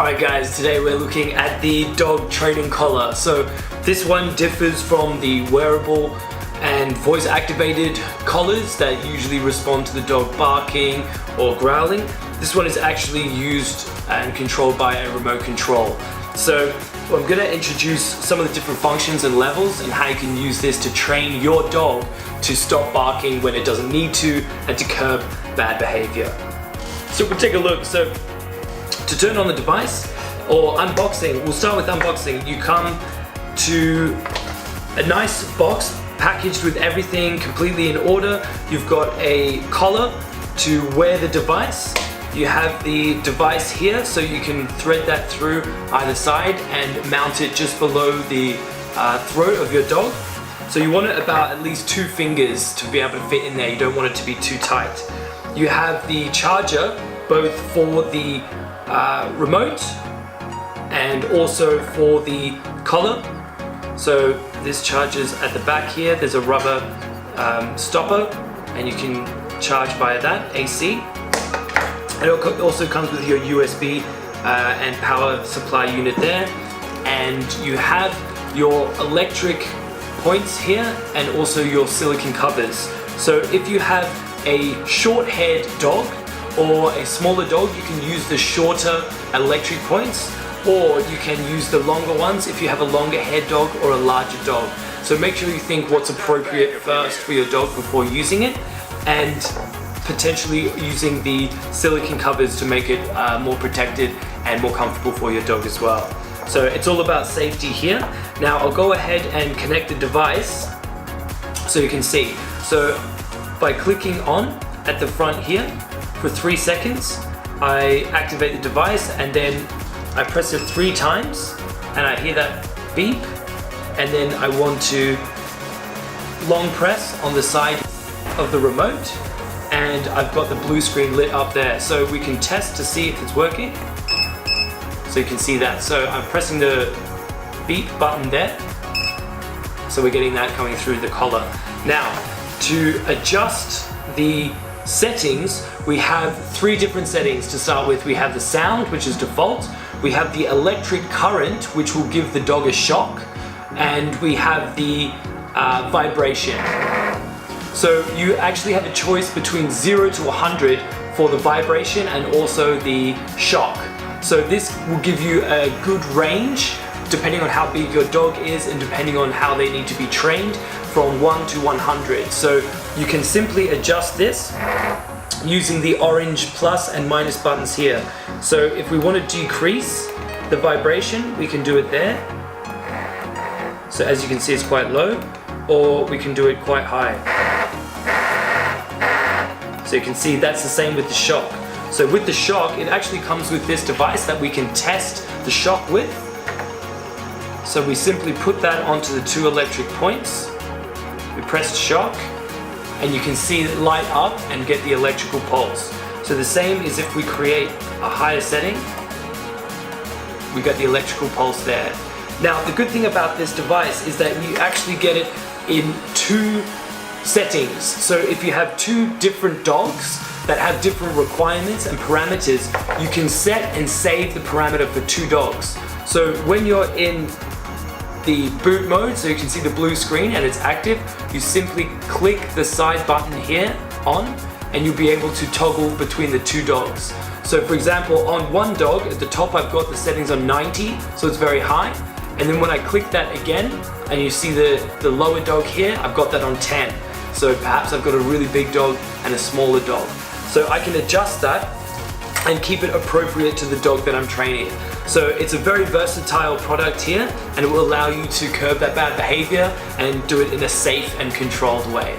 Alright guys, today we're looking at the dog training collar. So this one differs from the wearable and voice activated collars that usually respond to the dog barking or growling. This one is actually used and controlled by a remote control. So I'm going to introduce some of the different functions and levels and how you can use this to train your dog to stop barking when it doesn't need to and to curb bad behavior. So we'll take a look. So to turn on the device or unboxing, we'll start with unboxing. You come to a nice box packaged with everything completely in order. You've got a collar to wear the device. You have the device here so you can thread that through either side and mount it just below the throat of your dog. So you want it about at least 2 fingers to be able to fit in there. You don't want it to be too tight. You have the charger both for the remote and also for the collar. So this charges at the back here. There's a rubber stopper and you can charge via that AC. It also comes with your USB and power supply unit there, and you have your electric points here and also your silicone covers. So if you have a short-haired dog or a smaller dog, you can use the shorter electric points, or you can use the longer ones if you have a longer haired dog or a larger dog. So make sure you think what's appropriate first for your dog before using it, and potentially using the silicone covers to make it more protected and more comfortable for your dog as well. So it's all about safety here. Now I'll go ahead and connect the device so you can see. So by clicking on at the front here for 3 seconds, I activate the device and then I press it 3 times and I hear that beep, and then I want to long press on the side of the remote, and I've got the blue screen lit up there, so we can test to see if it's working. So you can see that. So I'm pressing the beep button there, so we're getting that coming through the collar. Now to adjust the settings, we have 3 different settings to start with. We have the sound, which is default. We have the electric current, which will give the dog a shock, and we have the vibration. So you actually have a choice between 0 to 100 for the vibration and also the shock. So this will give you a good range depending on how big your dog is and depending on how they need to be trained, from 1 to 100. So you can simply adjust this using the orange plus and minus buttons here. So if we want to decrease the vibration, we can do it there. So as you can see, it's quite low, or we can do it quite high. So you can see that's the same with the shock. So with the shock, it actually comes with this device that we can test the shock with. So we simply put that onto the 2 electric points. We press shock and you can see it light up and get the electrical pulse. So the same is if we create a higher setting, we get the electrical pulse there. Now the good thing about this device is that you actually get it in 2 settings. So if you have 2 different dogs that have different requirements and parameters, you can set and save the parameter for 2 dogs. So when you're in the boot mode, so you can see the blue screen and it's active, you simply click the side button here on and you'll be able to toggle between the 2 dogs. So for example, on one dog at the top, I've got the settings on 90, so it's very high. And then when I click that again and you see the lower dog here, I've got that on 10. So perhaps I've got a really big dog and a smaller dog. So I can adjust that and keep it appropriate to the dog that I'm training. So it's a very versatile product here, and it will allow you to curb that bad behavior and do it in a safe and controlled way.